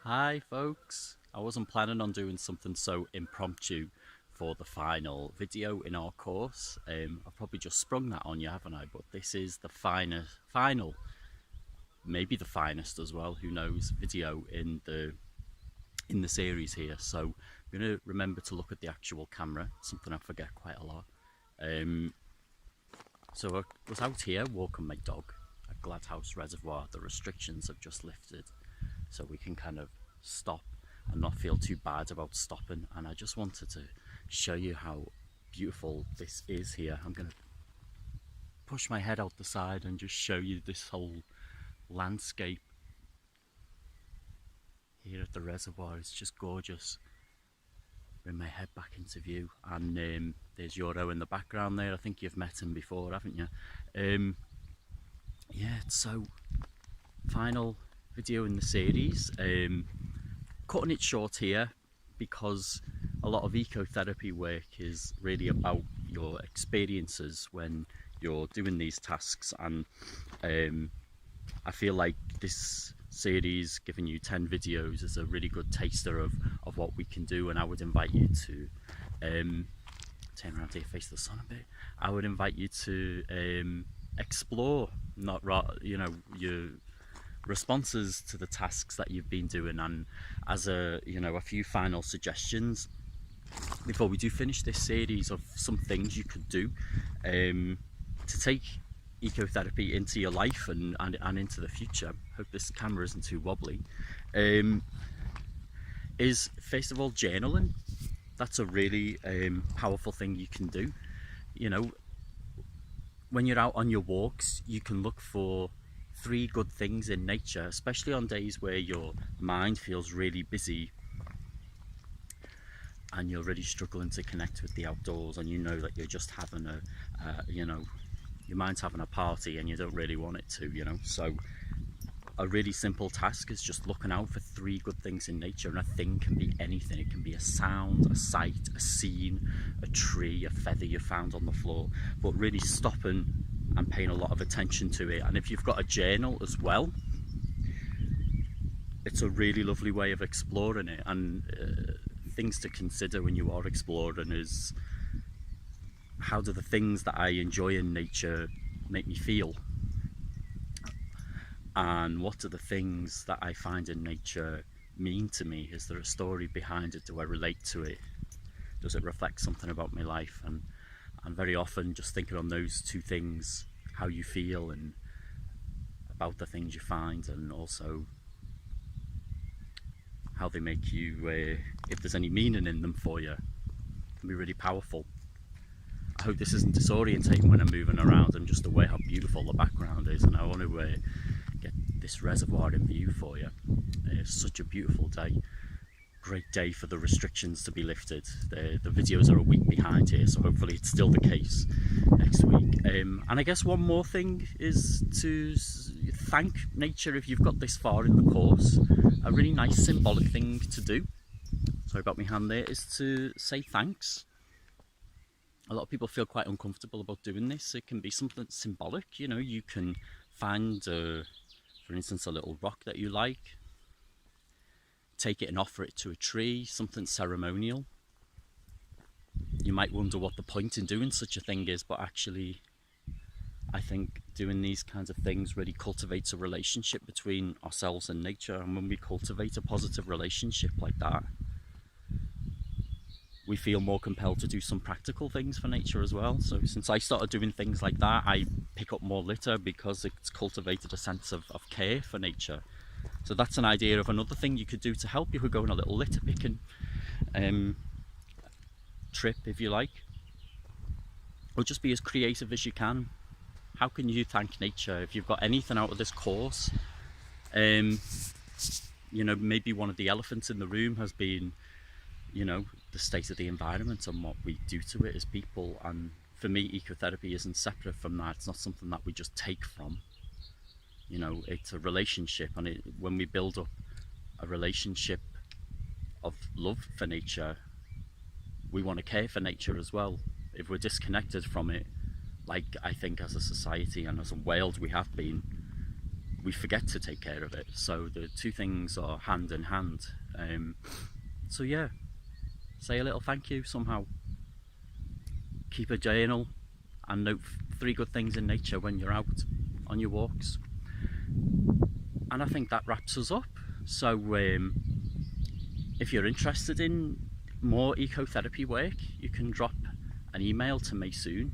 Hi folks, I wasn't planning on doing something so impromptu for the final video in our course. I've probably just sprung that on you, haven't I? But this is the final, maybe the finest as well, who knows, video in the series here. So I'm going to remember to look at the actual camera, something I forget quite a lot. So I was out here walking my dog at Gladhouse Reservoir. The restrictions have just lifted, so we can kind of stop and not feel too bad about stopping. And I just wanted to show you how beautiful this is here. I'm going to push my head out the side and just show you this whole landscape here at the reservoir. It's just gorgeous. Bring my head back into view, and there's Yoro in the background there. I think you've met him before, haven't you? Yeah, so final video in the series. Cutting it short here because a lot of ecotherapy work is really about your experiences when you're doing these tasks, and I feel like this series, giving you 10 videos, is a really good taster of what we can do. And I would invite you to turn around here, face the sun a bit. I would invite you to explore, not your responses to the tasks that you've been doing. And as a few final suggestions before we do finish this series of some things you could do to take ecotherapy into your life and into the future. Hope this camera isn't too wobbly. Is first of all journaling. That's a really powerful thing you can do. When you're out on your walks, you can look for 3 good things in nature, especially on days where your mind feels really busy and you're really struggling to connect with the outdoors, and you know that you're just having your mind's having a party and you don't really want it to, so a really simple task is just looking out for 3 good things in nature. And a thing can be anything. It can be a sound, a sight, a scene, a tree, a feather you found on the floor, but really stopping and paying a lot of attention to it. And if you've got a journal as well, it's a really lovely way of exploring it. And things to consider when you are exploring is, how do the things that I enjoy in nature make me feel? And what do the things that I find in nature mean to me? Is there a story behind it? Do I relate to it? Does it reflect something about my life? And very often just thinking on those 2 things, how you feel and about the things you find, and also how they make you, if there's any meaning in them for you, can be really powerful. I hope this isn't disorientating when I'm moving around. I'm just aware how beautiful the background is, and I want to get this reservoir in view for you. It's such a beautiful day. Great day for the restrictions to be lifted. The videos are a week behind here, so hopefully it's still the case next week. And I guess one more thing is to thank nature if you've got this far in the course. A really nice symbolic thing to do, sorry about my hand there, is to say thanks. A lot of people feel quite uncomfortable about doing this. It can be something symbolic, you can find, for instance, a little rock that you like, take it and offer it to a tree, something ceremonial. You might wonder what the point in doing such a thing is, but actually I think doing these kinds of things really cultivates a relationship between ourselves and nature. And when we cultivate a positive relationship like that, we feel more compelled to do some practical things for nature as well. So since I started doing things like that, I pick up more litter because it's cultivated a sense of care for nature. So that's an idea of another thing you could do to help. You could go on a little litter picking trip, if you like, or just be as creative as you can. How can you thank nature? If you've got anything out of this course, maybe one of the elephants in the room has been, the state of the environment and what we do to it as people. And for me, ecotherapy isn't separate from that. It's not something that we just take from. It's a relationship, and when we build up a relationship of love for nature, we want to care for nature as well. If we're disconnected from it, like I think as a society and as a world we have been, we forget to take care of it. So the two things are hand in hand. So yeah, say a little thank you somehow. Keep a journal and note 3 good things in nature when you're out on your walks. And I think that wraps us up. So if you're interested in more ecotherapy work, you can drop an email to me soon,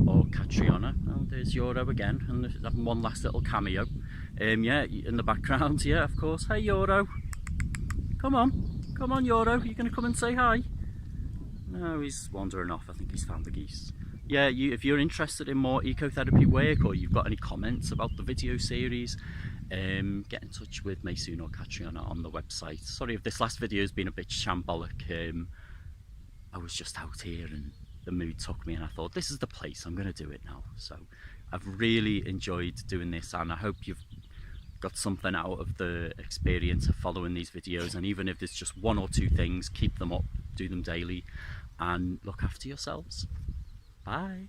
or Catriona. Oh, there's Yoro again, and there's one last little cameo. Yeah, in the background, yeah, of course. Hey Yoro, come on Yoro, you gonna come and say hi? No, he's wandering off. I think he's found the geese. Yeah, if you're interested in more ecotherapy work, or you've got any comments about the video series, get in touch with me soon or Catriona on the website. Sorry if this last video has been a bit shambolic. I was just out here and the mood took me, and I thought, this is the place, I'm going to do it now. So I've really enjoyed doing this, and I hope you've got something out of the experience of following these videos. And even if there's just 1 or 2 things, keep them up, do them daily, and look after yourselves. Bye.